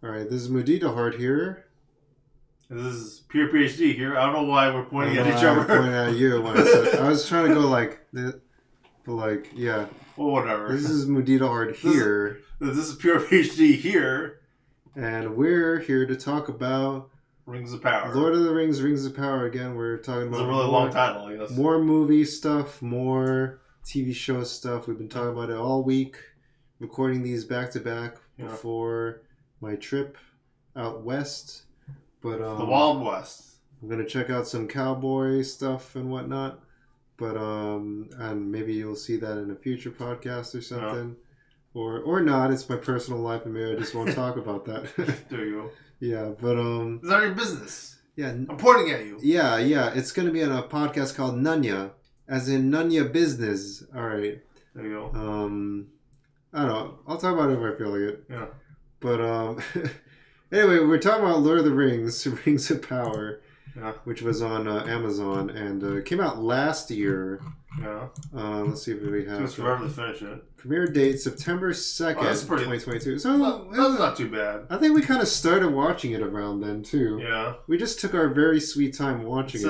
Alright, this is Mudita here. This is PRpHD here. I don't know why we're pointing at each other. I'm pointing at you when I said I was trying to go like this, but like, yeah. Well, whatever. This is Mudita here. This is PRpHD here. And we're here to talk about Rings of Power. Lord of the Rings, Rings of Power again. We're talking about it's a really long title, I guess. More movie stuff, more TV show stuff. We've been talking about it all week, recording these back to back before my trip out west. But the Wild West. I'm gonna check out some cowboy stuff and whatnot. But and maybe you'll see that in a future podcast or something. Yeah. Or not. It's my personal life, and maybe I just won't talk about that. There you go. Yeah, but it's not your business. Yeah, I'm pointing at you. Yeah. It's gonna be on a podcast called Nunya, as in Nunya Business. All right. There you go. I don't know. I'll talk about it if I feel like it. Yeah. But anyway, we're talking about Lord of the Rings, Rings of Power, which was on Amazon and came out last year. Yeah. Let's see if we have. It took us forever to finish it. Premiere date September 2nd, 2022. So that's not too bad. I think we kind of started watching it around then too. Yeah. We just took our very sweet time watching it.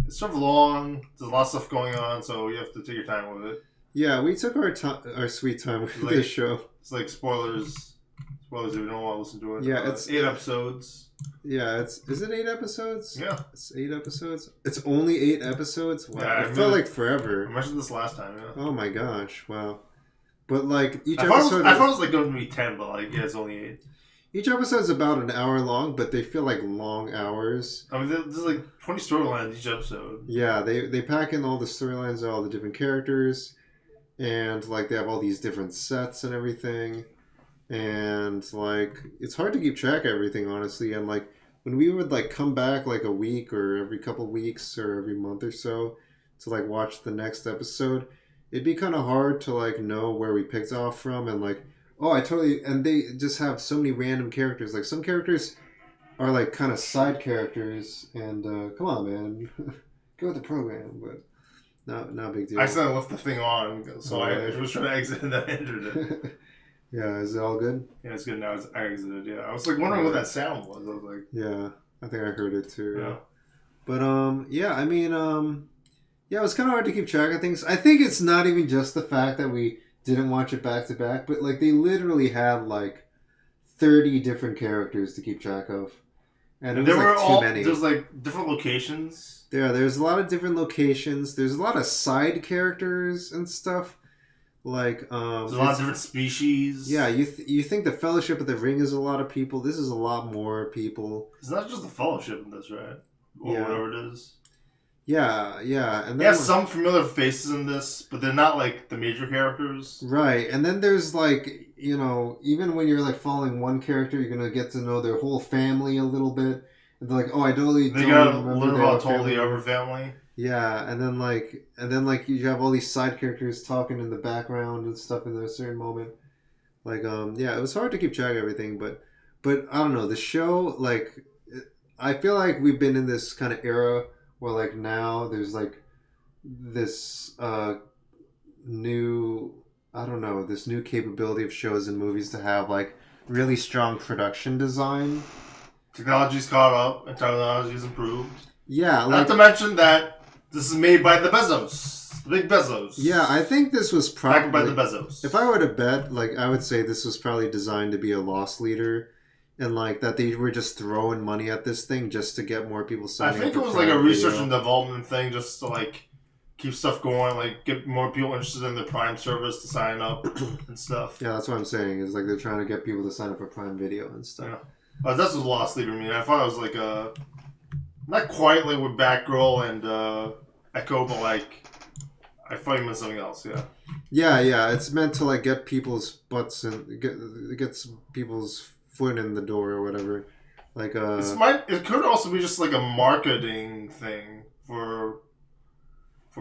It's sort of long. There's a lot of stuff going on, so you have to take your time with it. Yeah, we took our sweet time with this show. It's like spoilers. Spoilers if you don't want to listen to it. Yeah, it's 8 episodes. Yeah, is it 8 episodes? Yeah. It's 8 episodes? It's only 8 episodes? Wow. Yeah, it felt like forever. I mentioned this last time, yeah. Oh my gosh, wow. But like I thought it was like going to be 10, but like, yeah, it's only 8. Each episode's about an hour long, but they feel like long hours. I mean, there's like 20 storylines each episode. Yeah, they pack in all the storylines of all the different characters, and like they have all these different sets and everything. And like it's hard to keep track of everything, honestly. And like when we would like come back like a week or every couple weeks or every month or so to like watch the next episode, it'd be kind of hard to like know where we picked off from. And like, and they just have so many random characters. Like some characters are like kind of side characters, and come on, man, go with the program. But not a big deal. I accidentally left the thing on, so I was trying to exit and then I entered it. Yeah, is it all good? Yeah, it's good now. I exited, yeah. I was like wondering what that sound was. I was like... Yeah, I think I heard it too. Yeah. But, yeah, I mean, yeah, it was kind of hard to keep track of things. I think it's not even just the fact that we didn't watch it back to back, but, like, they literally had, like, 30 different characters to keep track of. And it was, like, too many. There's, like, different locations. Yeah, there's a lot of different locations. There's a lot of side characters and stuff. Like there's a lot of different species. Yeah, you think the Fellowship of the Ring is a lot of people. This is a lot more people. It's not just the Fellowship in this, right? Or whatever it is. Yeah, and they have some familiar faces in this, but they're not like the major characters. Right, and then there's like, you know, even when you're like following one character, you're gonna get to know their whole family a little bit. And they're like, oh, I totally they gotta learn about totally other family. Yeah, and then like you have all these side characters talking in the background and stuff in a certain moment. Like yeah, it was hard to keep track of everything, but I don't know, the show, like I feel like we've been in this kind of era where like now there's like this new capability of shows and movies to have like really strong production design. Technology's caught up and technology's improved. Yeah, not to mention that this is made by the Bezos. The big Bezos. Yeah, I think this was probably... Backed by the Bezos. If I were to bet, like, I would say this was probably designed to be a loss leader. And, like, that they were just throwing money at this thing just to get more people signing up. I think it was, like, a research and development thing just to, like, keep stuff going. Like, get more people interested in the Prime service to sign up and stuff. Yeah, that's what I'm saying. Is, like, they're trying to get people to sign up for Prime Video and stuff. Yeah. That's what loss leader mean. I thought it was, like, a... Not quite like with Batgirl and Echo, but like I thought you meant something else. Yeah. It's meant to like get people's butts and gets people's foot in the door or whatever. Like it could also be just like a marketing thing for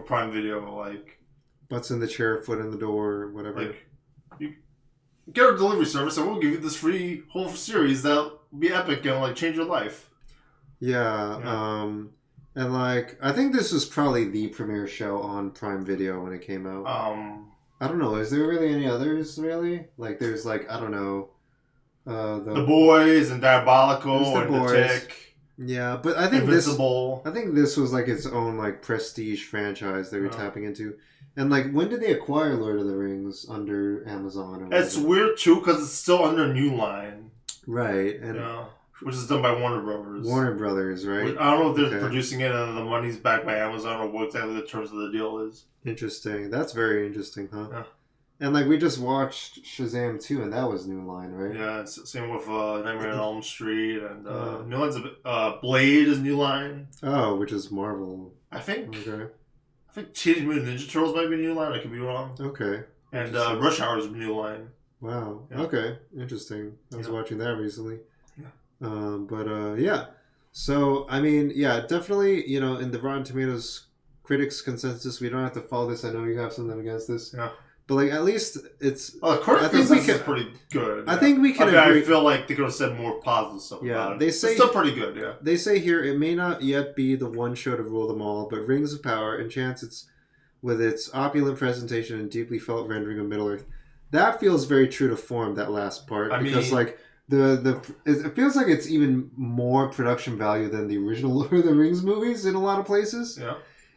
Prime Video, like butts in the chair, foot in the door, whatever. Like you get a delivery service, and we'll give you this free whole series that'll be epic and like change your life. Yeah. And like I think this was probably the premiere show on Prime Video when it came out. I don't know. Is there really any others? Really? Like there's like I don't know. The The Boys and There's Diabolical the and The boys. Tick, Yeah, but I think Invincible. this was like its own like prestige franchise they were Yeah. tapping into. And like when did they acquire Lord of the Rings under Amazon or It's whatever? weird too because it's still under New Line. Right, and Yeah. Which is done by Warner Brothers. Warner Brothers, right? I don't know if they're Okay. producing it and the money's backed by Amazon or what exactly the terms of the deal is. Interesting. That's very interesting, huh? Yeah. And like we just watched Shazam 2 and that was New Line, right? Yeah, it's same with Nightmare on Elm Street and New Line's a bit, Blade is New Line. Oh, which is Marvel. I think Okay. Teenage Mutant Ninja Turtles might be New Line. I could be wrong. Okay. And Rush Hour is New Line. Wow. Yeah. Okay. Interesting. I was watching that recently. Yeah. Yeah. So I mean, yeah, definitely. You know, in the Rotten Tomatoes critics consensus, we don't have to follow this. I know you have something against this. Yeah. But like, at least it's. Well, the critic consensus is pretty good. I think we can agree. I feel like they could have said more positive stuff about it. They say it's still pretty good. Yeah. They say here it may not yet be the one show to rule them all, but Rings of Power enchants its with its opulent presentation and deeply felt rendering of Middle Earth. That feels very true to form. That last part, because like it feels like it's even more production value than the original Lord of the Rings movies in a lot of places. Yeah.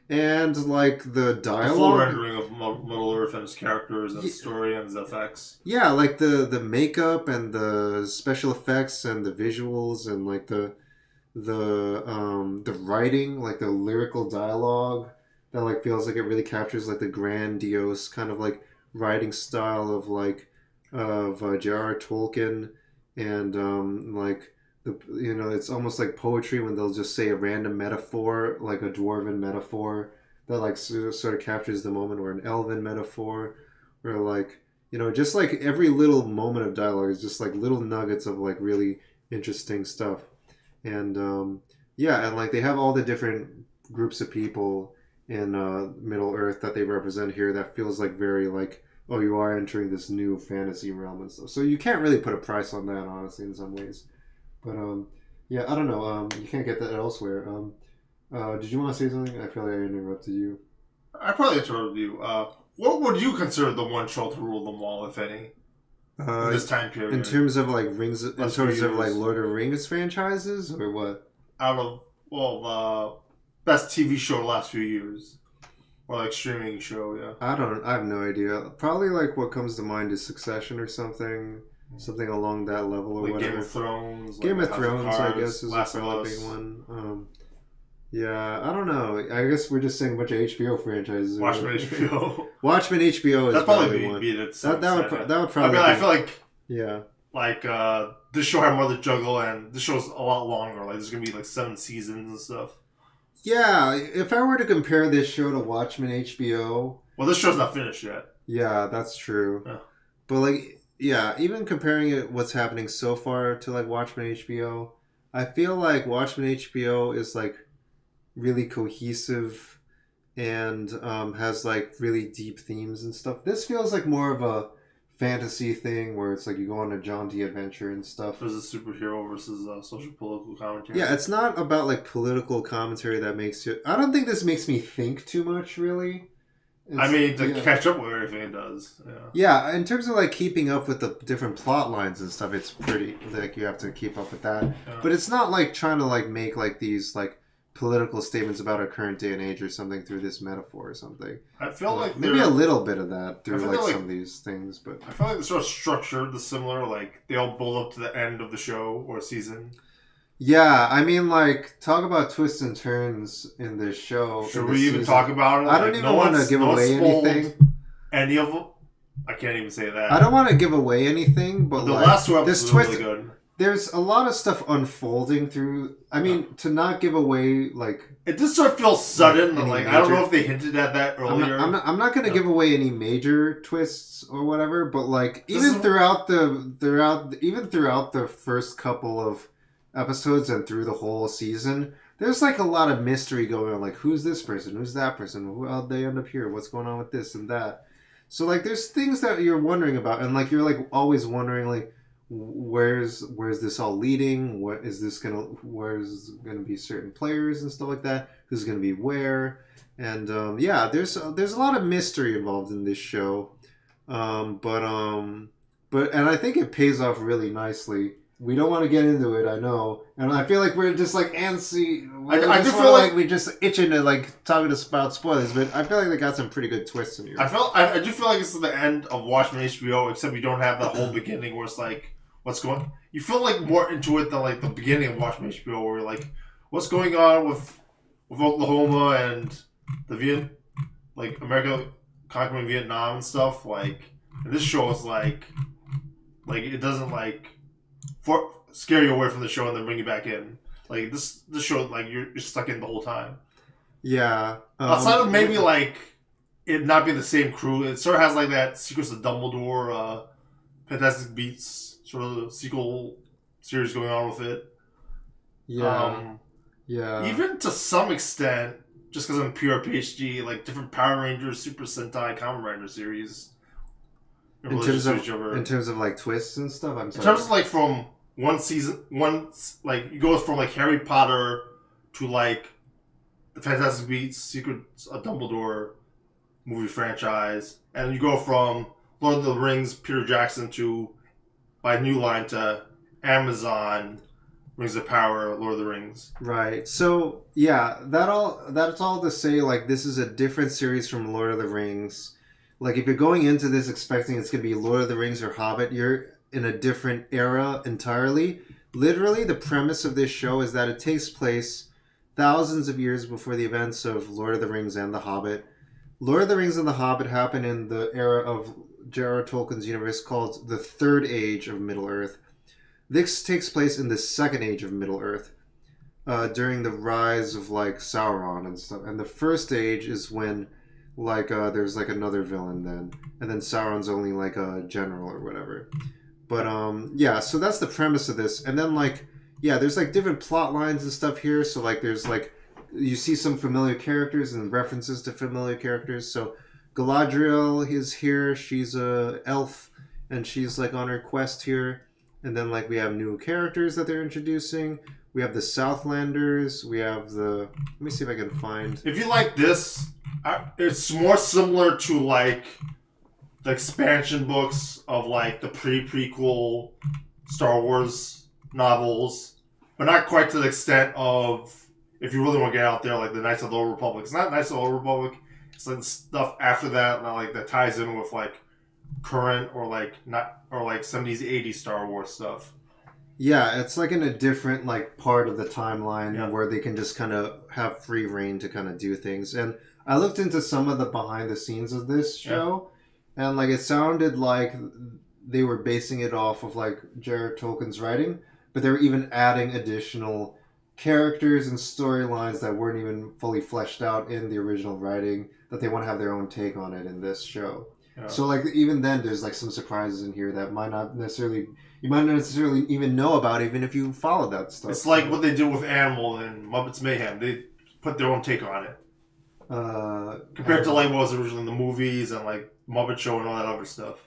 And like the dialogue, the full rendering of Middle Earth and its characters and the story and its effects. Yeah, like the makeup and the special effects and the visuals and like the writing, like the lyrical dialogue that like feels like it really captures like the grandiose kind of like writing style of like of J.R.R. Tolkien, and like it's almost like poetry when they'll just say a random metaphor, like a dwarven metaphor that like sort of captures the moment, or an elven metaphor, or like just like every little moment of dialogue is just like little nuggets of like really interesting stuff. And yeah, and like they have all the different groups of people in Middle Earth that they represent here. That feels like very like, oh, you are entering this new fantasy realm and stuff. So you can't really put a price on that, honestly, in some ways. But yeah, I don't know. You can't get that elsewhere. Did you want to say something? I feel like I interrupted you. I probably interrupted you. What would you consider the one show to rule them all, if any? In this time period, in terms of like rings, in terms of like Lord of the Rings franchises, or what? Out of best TV show the last few years, or like streaming show, yeah. I have no idea. Probably like what comes to mind is Succession or something along that level, or like whatever. Game of Thrones. Game like of Thrones, Cards, I guess, is a probably big one. Yeah, I don't know. I guess we're just saying a bunch of HBO franchises. Watchmen HBO. Watchmen HBO is probably one. Beat it. That would probably. I feel like like this show had more to juggle, and this show's a lot longer. Like there's gonna be like 7 seasons and stuff. Yeah, if I were to compare this show to Watchmen HBO, well, this show's not finished yet. Yeah, that's true. Yeah. But like, yeah, even comparing it what's happening so far to like Watchmen HBO, I feel like Watchmen HBO is like really cohesive and has like really deep themes and stuff. This feels like more of a fantasy thing where it's like you go on a jaunty adventure and stuff. There's a superhero versus social political commentary. Yeah, it's not about like political commentary that makes you. I don't think this makes me think too much, really. To catch up with everything it does. Yeah, in terms of like keeping up with the different plot lines and stuff, it's pretty like you have to keep up with that. Yeah. But it's not like trying to like make like these like political statements about our current day and age or something through this metaphor or something. I feel like maybe a little bit of that through like some of these things, but I feel like they're sort of structured similar, like they all build up to the end of the show or season. Yeah, I mean, like, talk about twists and turns in this show. Should we even talk about it? I don't even want to give away anything. Any of them? I can't even say that. I don't want to give away anything, but the last two episodes are really good. There's a lot of stuff unfolding through. I mean, to not give away, like... It just sort of feels sudden. Like I don't know if they hinted at that earlier. I'm not going to give away any major twists or whatever, but, like, even throughout the first couple of episodes and through the whole season, there's like a lot of mystery going on, like who's this person, who's that person, how'd they end up here, what's going on with this and that. So like there's things that you're wondering about, and like you're like always wondering like where's this all leading, where's gonna be certain players and stuff like that, who's gonna be where. And there's a lot of mystery involved in this show, but and I think it pays off really nicely. We don't want to get into it, I know, and I feel like we're just like antsy. I do feel like we just itching to like talking about spoilers, but I feel like they got some pretty good twists in here. I do feel like it's the end of watching HBO, except you don't have that whole beginning where it's like what's going. You feel like more into it than like the beginning of watching HBO, where you're like, what's going on with Oklahoma and the like America conquering Vietnam and stuff. Like, and this show is like it doesn't like scare you away from the show and then bring you back in. Like this show, like you're stuck in the whole time. Yeah. Outside of maybe like it not being the same crew, it sort of has like that Secrets of Dumbledore, Fantastic Beasts sort of sequel series going on with it. Yeah. Yeah. Even to some extent, just because I'm PRpHD, like different Power Rangers, Super Sentai, Kamen Rider series. In terms of like twists and stuff, I'm sorry. In terms of like from like you go from like Harry Potter to like the Fantastic Beasts, Secrets of Dumbledore movie franchise, and you go from Lord of the Rings, Peter Jackson to by New Line to Amazon, Rings of Power, Lord of the Rings. Right. So yeah, that's all to say. Like this is a different series from Lord of the Rings. Like if you're going into this expecting it's gonna be Lord of the Rings or Hobbit, you're in a different era entirely. Literally, the premise of this show is that it takes place thousands of years before the events of Lord of the Rings and The Hobbit. Lord of the Rings and The Hobbit happen in the era of J.R.R. Tolkien's universe called the Third Age of Middle-earth. This takes place in the Second Age of Middle-earth, during the rise of like Sauron and stuff. And the First Age is when like there's like another villain then, and then Sauron's only like a general or whatever. But yeah, so that's the premise of this. And then like yeah, there's like different plot lines and stuff here. So like there's like you see some familiar characters and references to familiar characters. So Galadriel is here. She's a elf and she's like on her quest here. And then like we have new characters that they're introducing. We have the Southlanders. We have the let me see if I can find. If you like this, it's more similar to like the expansion books of like the prequel Star Wars novels, but not quite to the extent of if you really want to get out there like the Knights of the Old Republic. It's not Knights of the Old Republic. It's like the stuff after that, not like that ties in with like current or like not or like 70s 80s Star Wars stuff. Yeah, it's like in a different like part of the timeline where they can just kind of have free reign to kind of do things. And I looked into some of the behind the scenes of this show, and like it sounded like they were basing it off of like J.R.R. Tolkien's writing, but they were even adding additional characters and storylines that weren't even fully fleshed out in the original writing that they want to have their own take on it in this show. Yeah. So like even then there's like some surprises in here that you might not necessarily even know about even if you followed that stuff. It's like what they did with Animal and Muppets Mayhem. They put their own take on it. Compared to like what was originally in the movies and like Muppet Show and all that other stuff.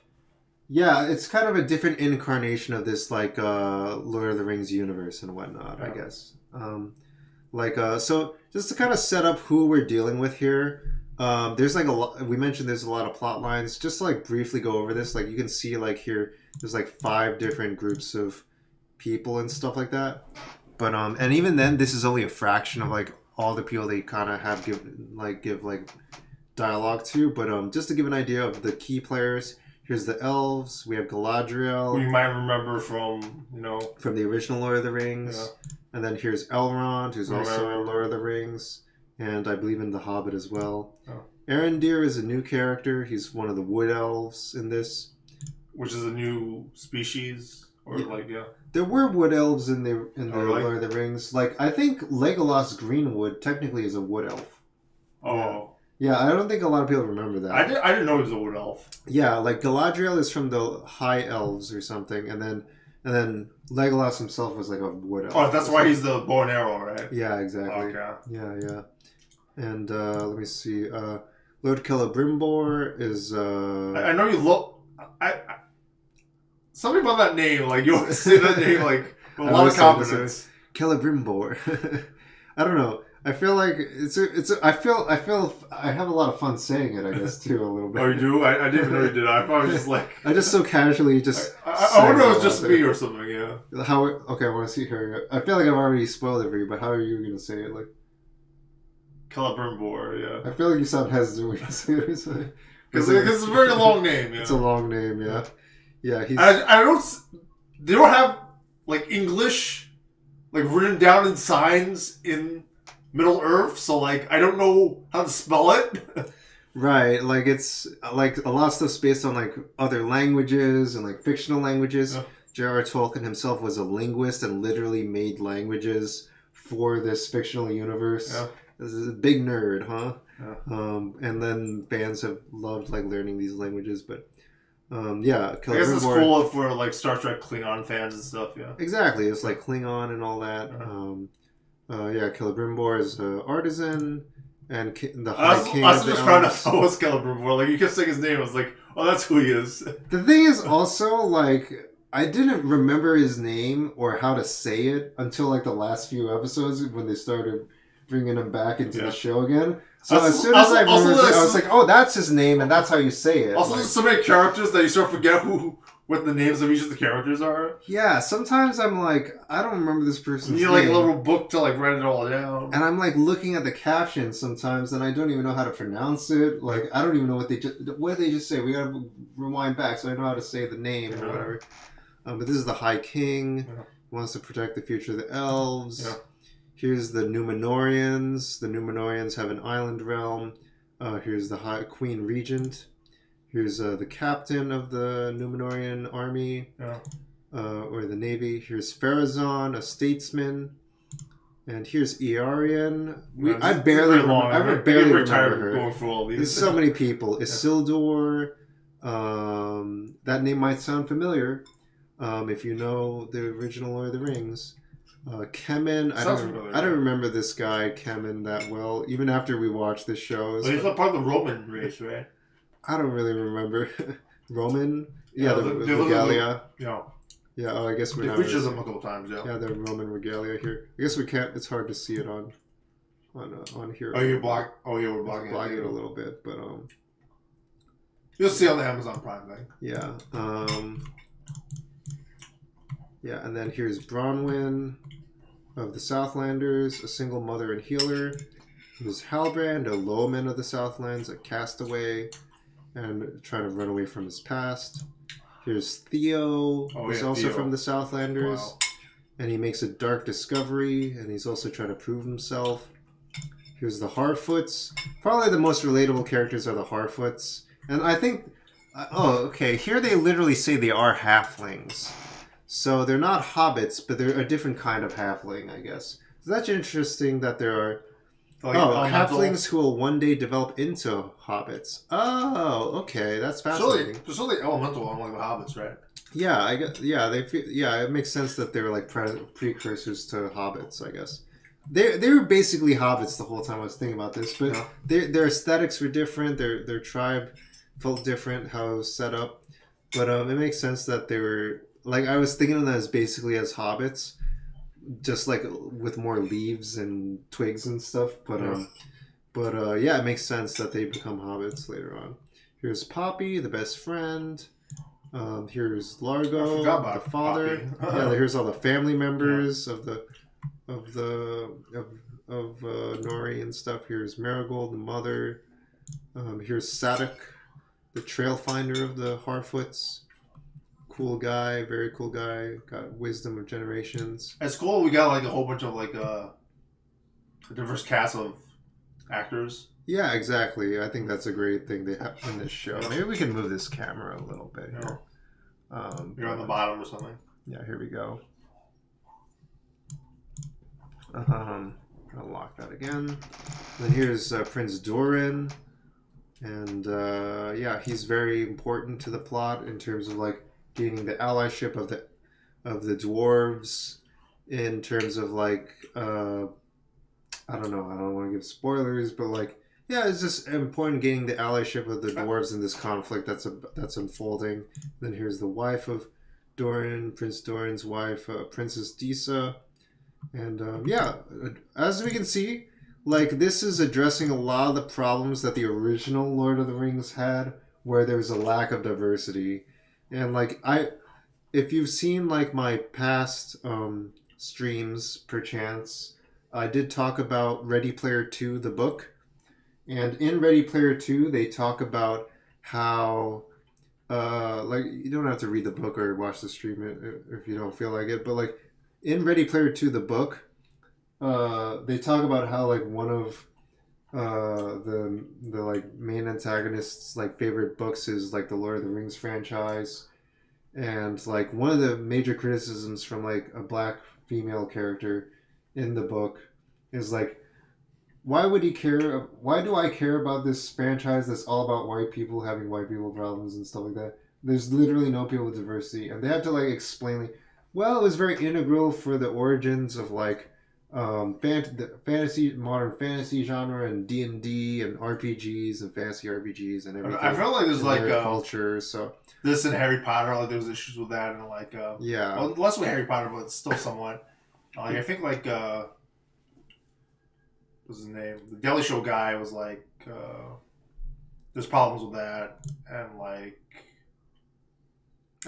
Yeah, it's kind of a different incarnation of this like Lord of the Rings universe and whatnot, I guess. So just to kind of set up who we're dealing with here, there's like a lot. We mentioned there's a lot of plot lines. Just to like briefly go over this, like you can see like here, there's like 5 different groups of people and stuff like that. But and even then, this is only a fraction of like all the people they kind of have give dialogue to. But just to give an idea of the key players. Here's the elves. We have Galadriel. Who you might remember from the original Lord of the Rings. Yeah. And then here's Elrond, who's also in Lord of the Rings. And I believe in The Hobbit as well. Oh. Arondir is a new character. He's one of the wood elves in this. Which is a new species? Or There were wood elves in the really? Lord of the Rings. Like, I think Legolas Greenwood technically is a wood elf. Oh. Yeah, I don't think a lot of people remember that. I didn't know he was a wood elf. Yeah, like Galadriel is from the High Elves or something, and then Legolas himself was like a wood elf. Oh, that's why he's the bow and arrow, right? Yeah, exactly. Okay. Yeah. And let me see. Lord Celebrimbor is. I know you look. Something about that name, like you always say that name like with a lot of confidence. Celebrimbor. I don't know. I feel like I feel I have a lot of fun saying it. I guess too a little bit. Oh, you do? I didn't even know you did. I probably just like. I just so casually just. I wonder if it was just me or something. Yeah. How? Okay, I want to see here. I feel like I've already spoiled it for you, but how are you gonna say it? Like. Celebrimbor, yeah. I feel like you sound hesitant when you say it. Because it's a very long name. Yeah. It's a long name. Yeah. Yeah. He's. I don't. They don't have like English, like written down in signs in Middle Earth, so like I don't know how to spell it. Right, like it's like a lot of stuff's based on like other languages and like fictional languages. Yeah. J.R.R. Tolkien himself was a linguist and literally made languages for this fictional universe. Yeah. This is a big nerd, huh? Yeah. And then fans have loved like learning these languages, but yeah, I guess it's Celebrimbor- cool for like Star Trek Klingon fans and stuff. Yeah. Exactly, it's like Klingon and all that. Yeah, Celebrimbor is an artisan and the High King I of the just found out Elves. how was Celebrimbor. Like you kept saying his name, I was like, oh, that's who he is. The thing is also like I didn't remember his name or how to say it until like the last few episodes when they started bringing him back into the show again. So as soon as I remembered it, I was like, oh, that's his name and that's how you say it. Also, like, there's so many characters that you sort of forget what the names of each of the characters are. yeah, sometimes I'm like, I don't remember this person's You need name. like a little book to like write it all down. And I'm like looking at the captions sometimes, and I don't even know how to pronounce it. Like I don't even know what they just say. We gotta rewind back so I know how to say the name or whatever. But this is the High King. Yeah. He wants to protect the future of the elves. Yeah. Here's the Numenorians. The Numenorians have an island realm. Here's the High Queen Regent. Here's the captain of the Numenorian army, or the navy. Here's Pharazôn, a statesman. And here's Earian. I barely remember her. Going through all these. There's so many people. Isildur. That name might sound familiar if you know the original Lord of the Rings. Kemen. I don't remember this guy Kemen that well. Even after we watched this show, he's not part of the Roman race, right? I don't really remember. Roman. Yeah, the regalia. Yeah. Yeah. Oh, I guess we. It features them a couple times. Yeah. Yeah, the Roman regalia here. I guess we can't. It's hard to see it on here. Oh, you're block. Oh, yeah, we're blocking it a little bit, but you'll see on the Amazon Prime thing. Yeah. Yeah, and then here's Bronwyn of the Southlanders, a single mother and healer. There's Halbrand, a lowman of the Southlands, a castaway, and trying to run away from his past. Here's Theo, who's also from the Southlanders, and he makes a dark discovery, and he's also trying to prove himself. Here's the Harfoots. Probably the most relatable characters are the Harfoots, and I think, here they literally say they are halflings. So they're not hobbits, but they're a different kind of halfling, I guess. So that's interesting that there are halflings who will one day develop into hobbits. Oh, okay, that's fascinating. They're still elemental, unlike the hobbits, right? Yeah, it makes sense that they're like precursors to hobbits, I guess. They were basically hobbits the whole time I was thinking about this, but their aesthetics were different. Their tribe felt different, how it was set up. But it makes sense that they were. Like, I was thinking of them as basically as hobbits, just like with more leaves and twigs and stuff. But it makes sense that they become hobbits later on. Here's Poppy, the best friend. Here's Largo, the father. Here's all the family members of Nori and stuff. Here's Marigold, the mother. Here's Sadok, the trail finder of the Harfoots. Cool guy, very cool guy. Got wisdom of generations. It's cool. We got like a whole bunch of like a diverse cast of actors. Yeah, exactly. I think that's a great thing they have in this show. Maybe we can move this camera a little bit here. You're on the bottom or something. Yeah, here we go. I'll lock that again. Then here's Prince Doran, and he's very important to the plot in terms of like gaining the allyship of the dwarves, in terms of like I don't know, I don't want to give spoilers, but like it's just important gaining the allyship of the dwarves in this conflict that's unfolding. Then here's the wife of Doran, Prince Doran's wife, Princess Disa, and as we can see, like this is addressing a lot of the problems that the original Lord of the Rings had, where there was a lack of diversity, and like if you've seen like my past streams, perchance, I did talk about Ready Player Two, the book, and in Ready Player Two, they talk about how like you don't have to read the book or watch the stream if you don't feel like it, but like in Ready Player Two, the book, they talk about how like one of the like main antagonists like favorite books is like the Lord of the Rings franchise, and like one of the major criticisms from like a black female character in the book is like, why would he care? Why do I care about this franchise that's all about white people having white people problems and stuff like that? There's literally no people with diversity, and they have to like explain. Like, well, it was very integral for the origins of like the fantasy, modern fantasy genre, and D&D and RPGs and fantasy RPGs and everything. I feel like there's like culture. So this and Harry Potter, like there's issues with that, and like yeah, well, less with Harry Potter, but still somewhat. Like I think like what's his name? The Daily Show guy was like, there's problems with that, and like.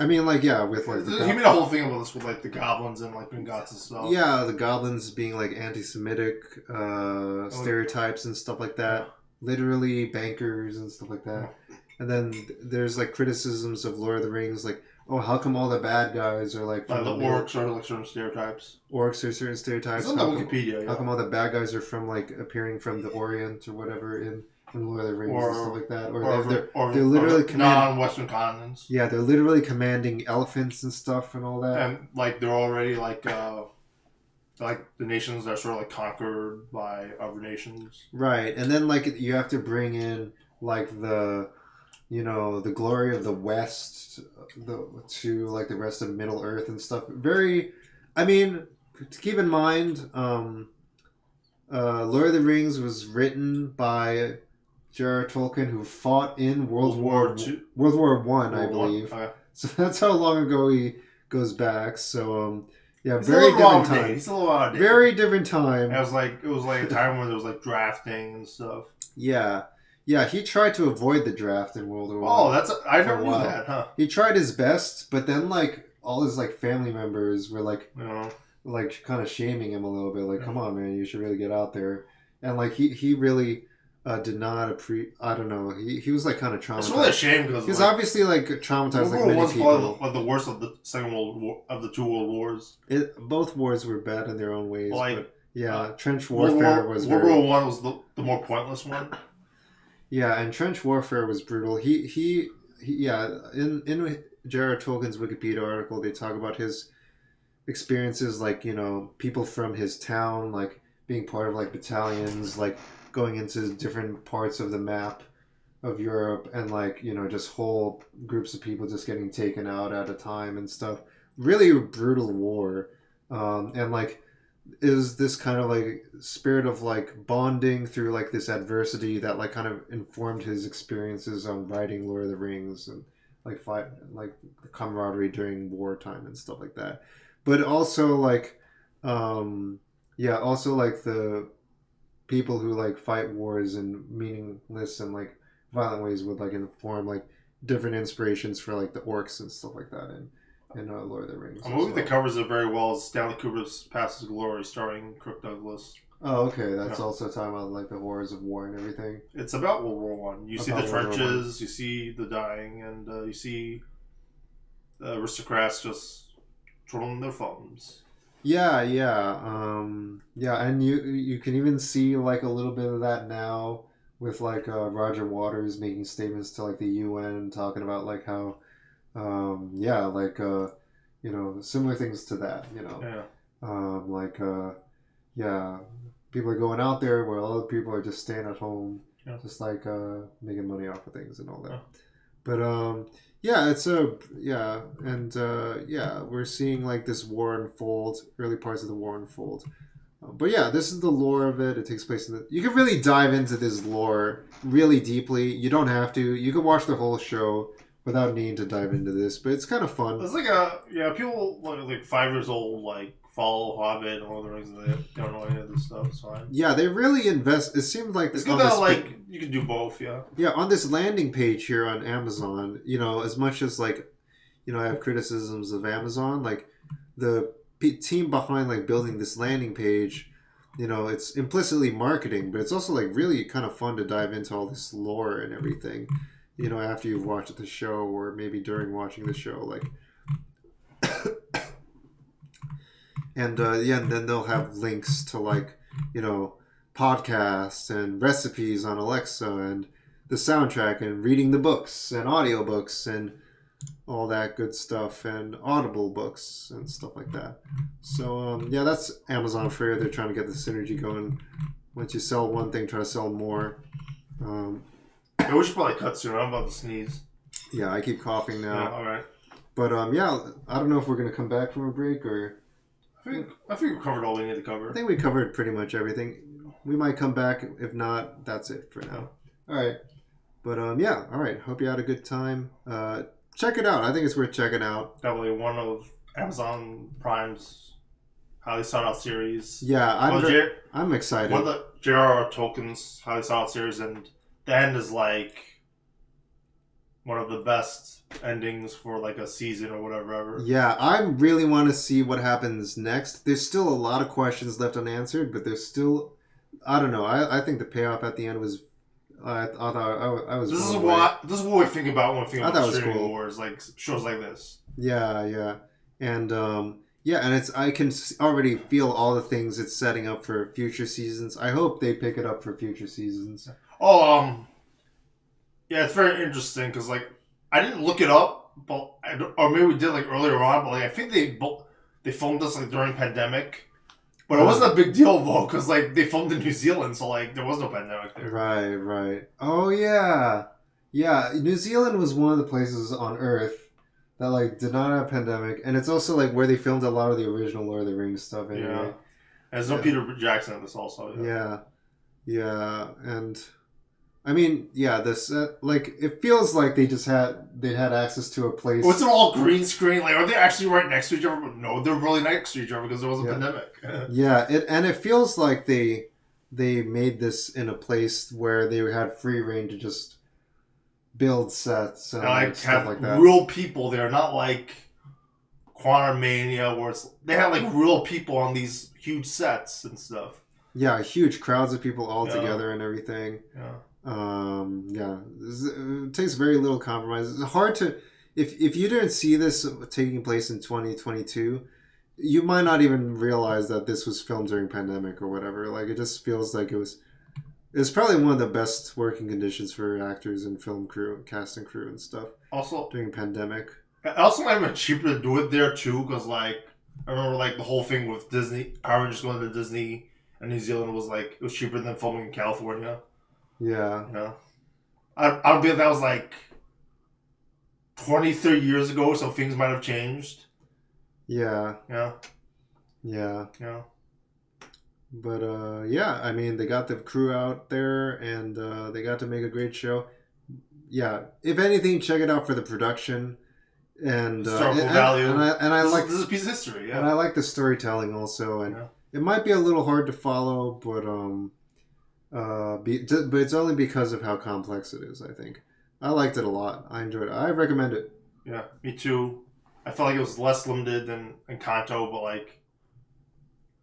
I mean, like, yeah, with like he made a whole thing about this with like the goblins and like Gringotts and stuff. Yeah, the goblins being like anti-Semitic stereotypes and stuff like that. Yeah. Literally bankers and stuff like that. And then there's like criticisms of Lord of the Rings, like, oh, how come all the bad guys are like the orcs are like certain stereotypes? Orcs are certain stereotypes. It's on Wikipedia. How come all the bad guys are from like appearing from the Orient or whatever in Lord of the Rings and stuff like that, or they're literally non-Western continents. Yeah, they're literally commanding elephants and stuff and all that. And like they're already like the nations that are sort of like conquered by other nations. Right, and then like you have to bring in like the glory of the West to like the rest of Middle Earth and stuff. Very, I mean, to keep in mind, Lord of the Rings was written by J.R.R. Tolkien, who fought in World War One, I believe. Okay. So that's how long ago he goes back. So yeah, very different time. He's a little out of date. Very different time. It was like a time when there was like drafting and stuff. Yeah, he tried to avoid the draft in World War One. Oh, I never knew that, huh? He tried his best, but then like all his like family members were like, like kind of shaming him a little bit, like, come on, man, you should really get out there. And like he really did not I don't know. He was like kind of traumatized. It's really a shame because he's like, obviously like traumatized. World War One's probably like the worst of the Second World War of the two World Wars. Both wars were bad in their own ways. Like, but yeah, trench warfare was World War One was the more pointless one. Yeah, and trench warfare was brutal. He yeah. In J.R.R. Tolkien's Wikipedia article, they talk about his experiences, like people from his town, like being part of like battalions, like going into different parts of the map of Europe, and like just whole groups of people just getting taken out at a time and stuff. Really brutal war, and like is this kind of like spirit of like bonding through like this adversity that like kind of informed his experiences on writing Lord of the Rings, and like like the camaraderie during wartime and stuff like that. But also like also like the people who like fight wars in meaningless and like violent ways would like inform like different inspirations for like the orcs and stuff like that in Lord of the Rings. A movie that covers it very well is Stanley Kubrick's Past Is Glory, starring Kirk Douglas. Oh, okay. That's also talking about like the horrors of war and everything. It's about World War One. You see the trenches, you see the dying, and you see the aristocrats just twirling their thumbs. Yeah, and you can even see like a little bit of that now with like Roger Waters making statements to like the UN, talking about like how similar things to that, people are going out there where other people are just staying at home, just like making money off of things and all that. But we're seeing like this war unfold, early parts of the war unfold. But yeah, this is the lore of it. It takes place you can really dive into this lore really deeply. You don't have to. You can watch the whole show without needing to dive into this, but it's kind of fun. It's like people like 5 years old, like follow Hobbit, Lord of the Rings, and they don't know any of this stuff. It's fine. Yeah, they really invest. It seems like It's good that like you can do both. Yeah. Yeah, on this landing page here on Amazon, as much as like, I have criticisms of Amazon, like the team behind like building this landing page, it's implicitly marketing, but it's also like really kind of fun to dive into all this lore and everything, after you've watched the show or maybe during watching the show, like. And and then they'll have links to like, podcasts and recipes on Alexa and the soundtrack and reading the books and audiobooks and all that good stuff and Audible books and stuff like that. So that's Amazon for you. They're trying to get the synergy going. Once you sell one thing, try to sell more. Yeah, we should probably cut soon. I'm about to sneeze. Yeah, I keep coughing now. Yeah, all right. But I don't know if we're gonna come back from a break or. I think we covered all we need to cover. I think we covered pretty much everything. We might come back. If not, that's it for now. All right. But all right. Hope you had a good time. Check it out. I think it's worth checking out. Definitely one of Amazon Prime's How They Start Out series. Yeah, I'm excited. One of the J.R.R. Tolkien's How They Start Out series, and the end is like one of the best endings for like a season or whatever ever. Yeah, I really want to see what happens next. There's still a lot of questions left unanswered, but there's still, I don't know. I think the payoff at the end was, I thought I was. This is what we think about when we think about streaming wars, like shows like this. Yeah, and and I can already feel all the things it's setting up for future seasons. I hope they pick it up for future seasons. Yeah, it's very interesting because like I didn't look it up, but or maybe we did like earlier on. But like I think they filmed this like during pandemic, but it wasn't a big deal though because like they filmed in New Zealand, so like there was no pandemic there. Right. Oh yeah. New Zealand was one of the places on Earth that like did not have pandemic, and it's also like where they filmed a lot of the original Lord of the Rings stuff. Anyway. Yeah. And there's no Peter Jackson in this also. Yeah, and. I mean, this like it feels like they had access to a place. Was it all green screen? Like, are they actually right next to each other? No, they're really next to each other because there was a pandemic. It feels like they made this in a place where they had free reign to just build sets and like stuff have like that. Real people there, not like Quantumania, where they had like real people on these huge sets and stuff. Yeah, huge crowds of people all together and everything. Yeah. It takes very little compromise. It's hard to, if you didn't see this taking place in 2022, you might not even realize that this was filmed during pandemic or whatever. Like it just feels like it was probably one of the best working conditions for actors and film crew, cast and crew and stuff. Also during pandemic. It also might have been cheaper to do it there too, because like I remember like the whole thing with Disney, Aaron just going to Disney and New Zealand was like it was cheaper than filming in California. Yeah. I'd bet that was like 20, 30 years ago, so things might have changed. Yeah. But I mean, they got the crew out there, and they got to make a great show. Yeah, if anything, check it out for the production and historical value. And I like this is a piece of history. Yeah, and I like the storytelling also, and it might be a little hard to follow, but but it's only because of how complex it is. I think I liked it a lot. I enjoyed it. I recommend it. Yeah, me too. I felt like it was less limited than Encanto, but like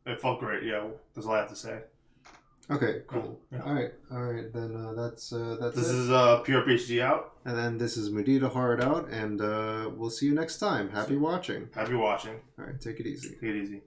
it felt great. Yeah, that's all I have to say. Okay, cool. Yeah. All right. Then that's this is PRpHD out, and then this is Mudita Hard out, and we'll see you next time. Happy watching. Happy watching. All right, take it easy. Take it easy.